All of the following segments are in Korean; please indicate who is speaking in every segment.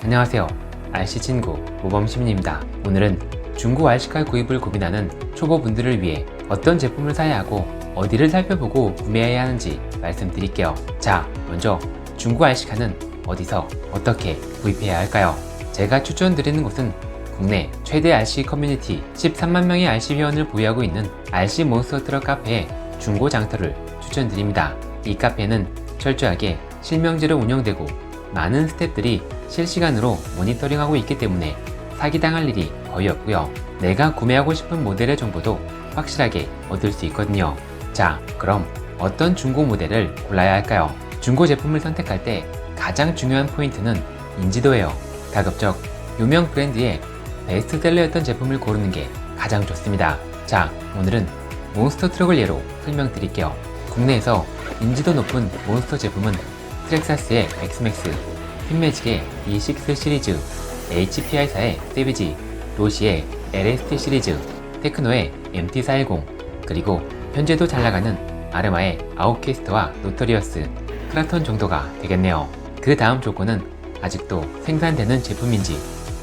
Speaker 1: 안녕하세요. RC 친구 모범시민입니다. 오늘은 중고 RC카 구입을 고민하는 초보분들을 위해 어떤 제품을 사야 하고 어디를 살펴보고 구매해야 하는지 말씀드릴게요. 자, 먼저 중고 RC카는 어디서 어떻게 구입해야 할까요? 제가 추천드리는 곳은 국내 최대 RC 커뮤니티 13만 명의 RC 회원을 보유하고 있는 RC 몬스터 트럭 카페의 중고 장터를 추천드립니다. 이 카페는 철저하게 실명제로 운영되고 많은 스태프들이 실시간으로 모니터링하고 있기 때문에 사기당할 일이 거의 없고요. 내가 구매하고 싶은 모델의 정보도 확실하게 얻을 수 있거든요. 자, 그럼 어떤 중고 모델을 골라야 할까요? 중고 제품을 선택할 때 가장 중요한 포인트는 인지도예요. 가급적 유명 브랜드의 베스트셀러였던 제품을 고르는 게 가장 좋습니다. 자, 오늘은 몬스터 트럭을 예로 설명드릴게요. 국내에서 인지도 높은 몬스터 제품은 트렉사스의 엑스맥스, 핀매직의 E6 시리즈, HPI사의 세비지, 로시의 LST 시리즈, 테크노의 MT410, 그리고 현재도 잘나가는 아르마의 아웃캐스트와 노토리어스, 크라톤 정도가 되겠네요. 그 다음 조건은 아직도 생산되는 제품인지,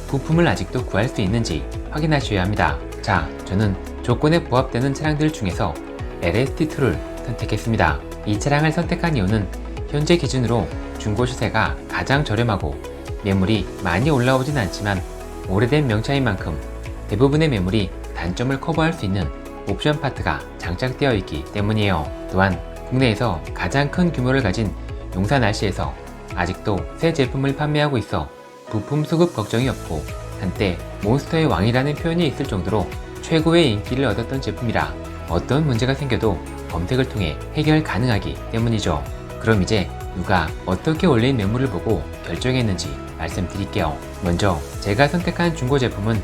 Speaker 1: 부품을 아직도 구할 수 있는지 확인하셔야 합니다. 자, 저는 조건에 부합되는 차량들 중에서 LST2를 선택했습니다. 이 차량을 선택한 이유는 현재 기준으로 중고 시세가 가장 저렴하고 매물이 많이 올라오진 않지만 오래된 명차인 만큼 대부분의 매물이 단점을 커버할 수 있는 옵션 파트가 장착되어 있기 때문이에요. 또한 국내에서 가장 큰 규모를 가진 용산 RC에서 아직도 새 제품을 판매하고 있어 부품 수급 걱정이 없고 한때 몬스터의 왕이라는 표현이 있을 정도로 최고의 인기를 얻었던 제품이라 어떤 문제가 생겨도 검색을 통해 해결 가능하기 때문이죠. 그럼 이제 누가 어떻게 올린 매물을 보고 결정했는지 말씀드릴게요. 먼저 제가 선택한 중고 제품은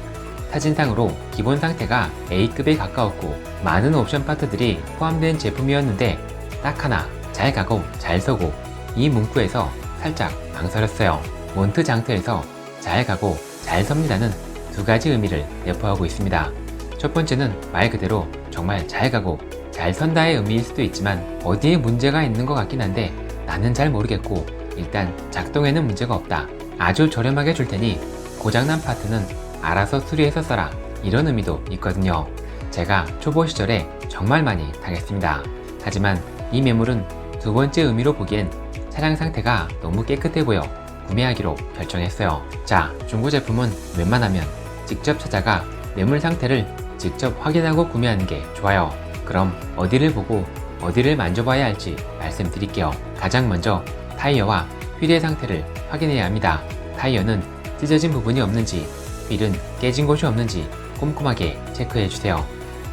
Speaker 1: 사진상으로 기본 상태가 A급에 가까웠고 많은 옵션 파트들이 포함된 제품이었는데 딱 하나 잘 가고 잘 서고 이 문구에서 살짝 망설였어요. 몬트 장터에서 잘 가고 잘 섭니다는 두 가지 의미를 내포하고 있습니다. 첫 번째는 말 그대로 정말 잘 가고 잘 선다의 의미일 수도 있지만 어디에 문제가 있는 것 같긴 한데 나는 잘 모르겠고 일단 작동에는 문제가 없다. 아주 저렴하게 줄 테니 고장난 파트는 알아서 수리해서 써라. 이런 의미도 있거든요. 제가 초보 시절에 정말 많이 당했습니다. 하지만 이 매물은 두 번째 의미로 보기엔 차량 상태가 너무 깨끗해 보여 구매하기로 결정했어요. 자, 중고 제품은 웬만하면 직접 찾아가 매물 상태를 직접 확인하고 구매하는 게 좋아요. 그럼 어디를 보고 어디를 만져봐야 할지 말씀드릴게요. 가장 먼저 타이어와 휠의 상태를 확인해야 합니다. 타이어는 찢어진 부분이 없는지, 휠은 깨진 곳이 없는지 꼼꼼하게 체크해주세요.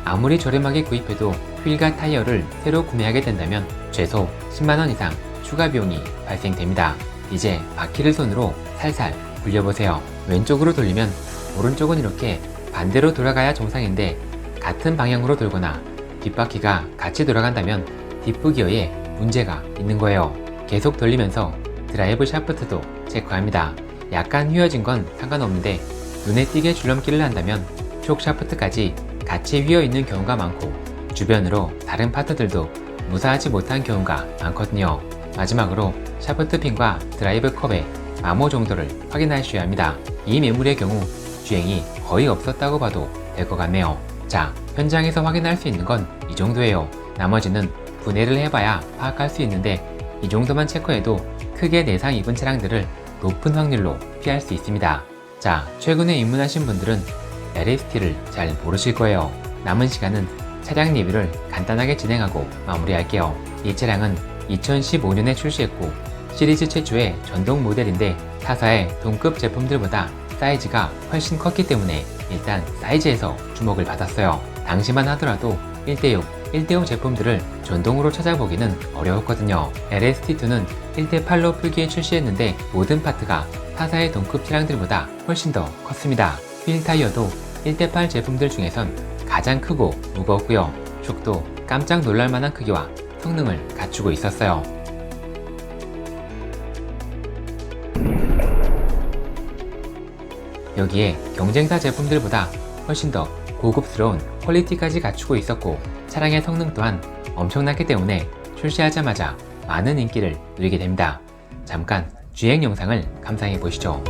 Speaker 1: 아무리 저렴하게 구입해도 휠과 타이어를 새로 구매하게 된다면 최소 10만원 이상 추가 비용이 발생됩니다. 이제 바퀴를 손으로 살살 굴려보세요. 왼쪽으로 돌리면 오른쪽은 이렇게 반대로 돌아가야 정상인데 같은 방향으로 돌거나 뒷바퀴가 같이 돌아간다면 뒷부 기어에 문제가 있는 거예요. 계속 돌리면서 드라이브 샤프트도 체크합니다. 약간 휘어진 건 상관없는데 눈에 띄게 줄넘기를 한다면 촉 샤프트까지 같이 휘어 있는 경우가 많고 주변으로 다른 파트들도 무사하지 못한 경우가 많거든요. 마지막으로 샤프트 핀과 드라이브 컵의 마모 정도를 확인하셔야 합니다. 이 매물의 경우 주행이 거의 없었다고 봐도 될 것 같네요. 자, 현장에서 확인할 수 있는 건 이 정도예요. 나머지는 분해를 해봐야 파악할 수 있는데 이 정도만 체크해도 크게 내상 입은 차량들을 높은 확률로 피할 수 있습니다. 자, 최근에 입문하신 분들은 LST를 잘 모르실 거예요. 남은 시간은 차량 리뷰를 간단하게 진행하고 마무리할게요. 이 차량은 2015년에 출시했고 시리즈 최초의 전동 모델인데 타사의 동급 제품들보다 사이즈가 훨씬 컸기 때문에 일단 사이즈에서 주목을 받았어요. 당시만 하더라도 1대6, 1대5 제품들을 전동으로 찾아보기는 어려웠거든요. LST2는 1대8로 표기에 출시했는데 모든 파트가 타사의 동급 차량들보다 훨씬 더 컸습니다. 휠 타이어도 1대8 제품들 중에선 가장 크고 무거웠고요. 축도 깜짝 놀랄만한 크기와 성능을 갖추고 있었어요. 여기에 경쟁사 제품들보다 훨씬 더 고급스러운 퀄리티까지 갖추고 있었고 차량의 성능 또한 엄청났기 때문에 출시하자마자 많은 인기를 누리게 됩니다. 잠깐 주행 영상을 감상해 보시죠.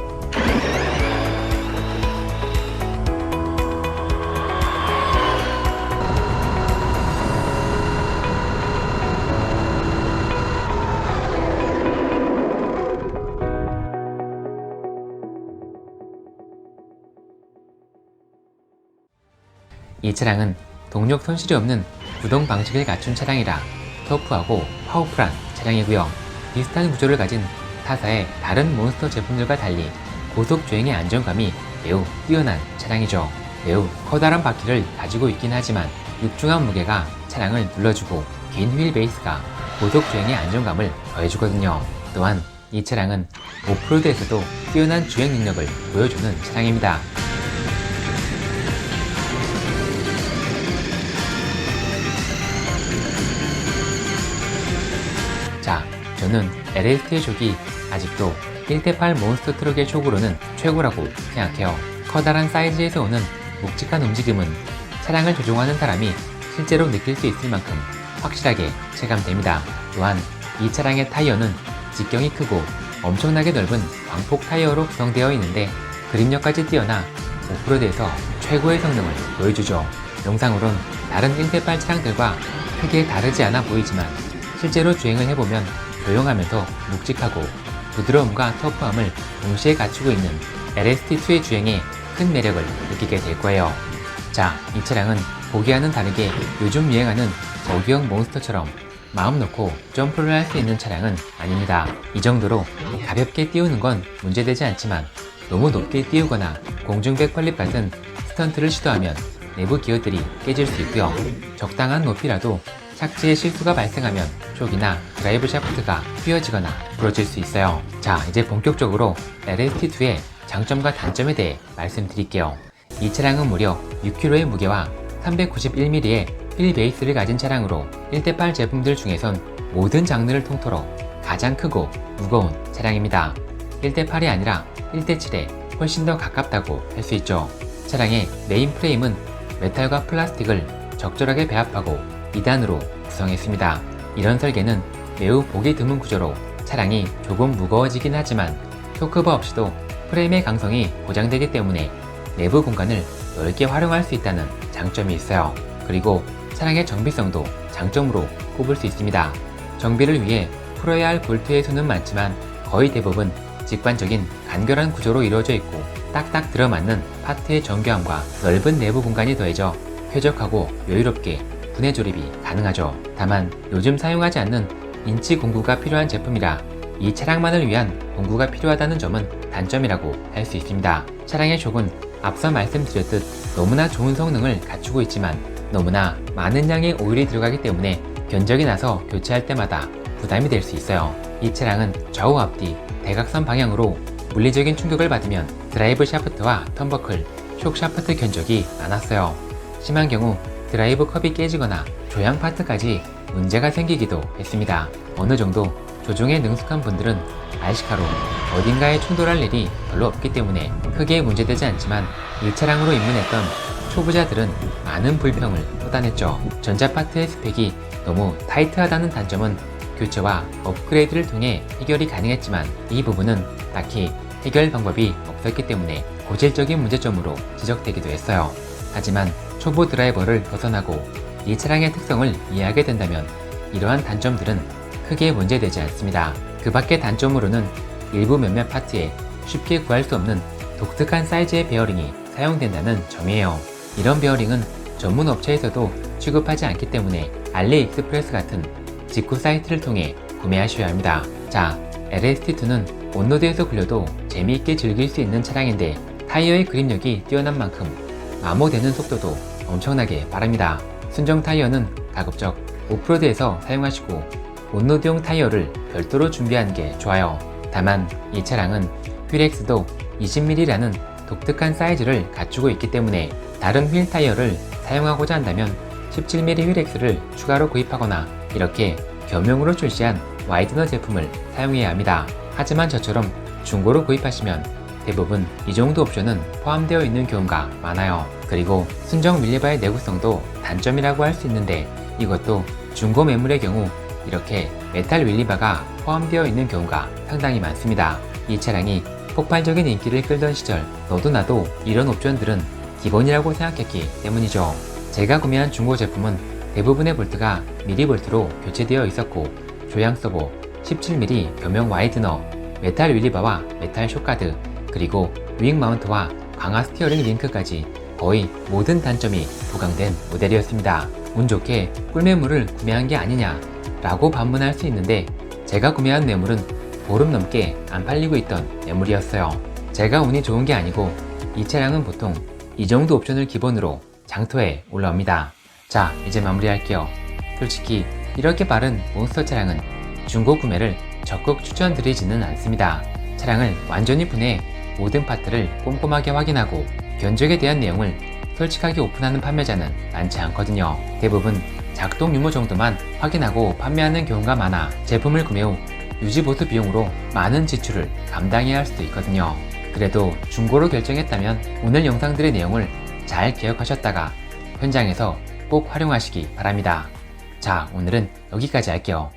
Speaker 1: 이 차량은 동력 손실이 없는 구동 방식을 갖춘 차량이라 터프하고 파워풀한 차량이고요. 비슷한 구조를 가진 타사의 다른 몬스터 제품들과 달리 고속 주행의 안정감이 매우 뛰어난 차량이죠. 매우 커다란 바퀴를 가지고 있긴 하지만 육중한 무게가 차량을 눌러주고 긴 휠 베이스가 고속 주행의 안정감을 더해주거든요. 또한 이 차량은 오프로드에서도 뛰어난 주행 능력을 보여주는 차량입니다. 자, 저는 LST의 족이 아직도 1대8 몬스터 트럭의 족으로는 최고라고 생각해요. 커다란 사이즈에서 오는 묵직한 움직임은 차량을 조종하는 사람이 실제로 느낄 수 있을 만큼 확실하게 체감됩니다. 또한 이 차량의 타이어는 직경이 크고 엄청나게 넓은 광폭 타이어로 구성되어 있는데 그립력까지 뛰어나 오프로드에서 최고의 성능을 보여주죠. 영상으론 다른 1대8 차량들과 크게 다르지 않아 보이지만 실제로 주행을 해보면 조용하면서 묵직하고 부드러움과 터프함을 동시에 갖추고 있는 LST2의 주행에 큰 매력을 느끼게 될 거예요. 자, 이 차량은 보기와는 다르게 요즘 유행하는 저기형 몬스터처럼 마음 놓고 점프를 할 수 있는 차량은 아닙니다. 이 정도로 가볍게 띄우는 건 문제되지 않지만 너무 높게 띄우거나 공중백 펄립 같은 스턴트를 시도하면 내부 기어들이 깨질 수 있고요. 적당한 높이라도 착지에 실수가 발생하면 촉이나 드라이브 샤프트가 휘어지거나 부러질 수 있어요. 자, 이제 본격적으로 LST2의 장점과 단점에 대해 말씀드릴게요. 이 차량은 무려 6kg의 무게와 391mm의 휠 베이스를 가진 차량으로 1대8 제품들 중에선 모든 장르를 통틀어 가장 크고 무거운 차량입니다. 1대8이 아니라 1대7에 훨씬 더 가깝다고 할 수 있죠. 차량의 메인 프레임은 메탈과 플라스틱을 적절하게 배합하고 2단으로 구성했습니다. 이런 설계는 매우 보기 드문 구조로 차량이 조금 무거워지긴 하지만 토크바 없이도 프레임의 강성이 보장되기 때문에 내부 공간을 넓게 활용할 수 있다는 장점이 있어요. 그리고 차량의 정비성도 장점으로 꼽을 수 있습니다. 정비를 위해 풀어야 할 볼트의 수는 많지만 거의 대부분 직관적인 간결한 구조로 이루어져 있고 딱딱 들어맞는 파트의 정교함과 넓은 내부 공간이 더해져 쾌적하고 여유롭게 분해 조립이 가능하죠. 다만 요즘 사용하지 않는 인치 공구가 필요한 제품이라 이 차량만을 위한 공구가 필요하다는 점은 단점이라고 할 수 있습니다. 차량의 족은 앞서 말씀드렸듯 너무나 좋은 성능을 갖추고 있지만 너무나 많은 양의 오일이 들어가기 때문에 견적이 나서 교체할 때마다 부담이 될 수 있어요. 이 차량은 좌우 앞뒤 대각선 방향으로 물리적인 충격을 받으면 드라이브 샤프트와 턴버클, 촉 샤프트 견적이 많았어요. 심한 경우 드라이브 컵이 깨지거나 조향 파트까지 문제가 생기기도 했습니다. 어느 정도 조종에 능숙한 분들은 RC카로 어딘가에 충돌할 일이 별로 없기 때문에 크게 문제되지 않지만 이 차량으로 입문했던 초보자들은 많은 불평을 쏟아냈죠. 전자 파트의 스펙이 너무 타이트하다는 단점은 교체와 업그레이드를 통해 해결이 가능했지만 이 부분은 딱히 해결 방법이 없었기 때문에 고질적인 문제점으로 지적되기도 했어요. 하지만 초보 드라이버를 벗어나고 이 차량의 특성을 이해하게 된다면 이러한 단점들은 크게 문제되지 않습니다. 그 밖의 단점으로는 일부 몇몇 파트에 쉽게 구할 수 없는 독특한 사이즈의 베어링이 사용된다는 점이에요. 이런 베어링은 전문 업체에서도 취급하지 않기 때문에 알리익스프레스 같은 직구 사이트를 통해 구매하셔야 합니다. 자, LST2는 온로드에서 굴려도 재미있게 즐길 수 있는 차량인데 타이어의 그립력이 뛰어난 만큼 마모되는 속도도 엄청나게 빠릅니다. 순정 타이어는 가급적 오프로드에서 사용하시고 온로드용 타이어를 별도로 준비하는 게 좋아요. 다만 이 차량은 휠엑스도 20mm라는 독특한 사이즈를 갖추고 있기 때문에 다른 휠 타이어를 사용하고자 한다면 17mm 휠엑스를 추가로 구입하거나 이렇게 겸용으로 출시한 와이드너 제품을 사용해야 합니다. 하지만 저처럼 중고로 구입하시면 대부분 이 정도 옵션은 포함되어 있는 경우가 많아요. 그리고 순정 밀리바의 내구성도 단점이라고 할 수 있는데 이것도 중고 매물의 경우 이렇게 메탈 윌리바가 포함되어 있는 경우가 상당히 많습니다. 이 차량이 폭발적인 인기를 끌던 시절 너도 나도 이런 옵션들은 기본이라고 생각했기 때문이죠. 제가 구매한 중고 제품은 대부분의 볼트가 미리볼트로 교체되어 있었고 조향 서버, 17mm 겸용 와이드너, 메탈 윌리바와 메탈 숏가드, 그리고 윙 마운트와 강화 스티어링 링크까지 거의 모든 단점이 부각된 모델이었습니다. 운 좋게 꿀매물을 구매한 게 아니냐 라고 반문할 수 있는데, 제가 구매한 뇌물은 보름 넘게 안 팔리고 있던 뇌물이었어요. 제가 운이 좋은 게 아니고 이 차량은 보통 이 정도 옵션을 기본으로 장터에 올라옵니다. 자, 이제 마무리할게요. 솔직히 이렇게 빠른 몬스터 차량은 중고 구매를 적극 추천드리지는 않습니다. 차량을 완전히 분해 모든 파트를 꼼꼼하게 확인하고 견적에 대한 내용을 솔직하게 오픈하는 판매자는 많지 않거든요. 대부분 작동 유무 정도만 확인하고 판매하는 경우가 많아 제품을 구매 후 유지 보수 비용으로 많은 지출을 감당해야 할 수도 있거든요. 그래도 중고로 결정했다면 오늘 영상들의 내용을 잘 기억하셨다가 현장에서 꼭 활용하시기 바랍니다. 자, 오늘은 여기까지 할게요.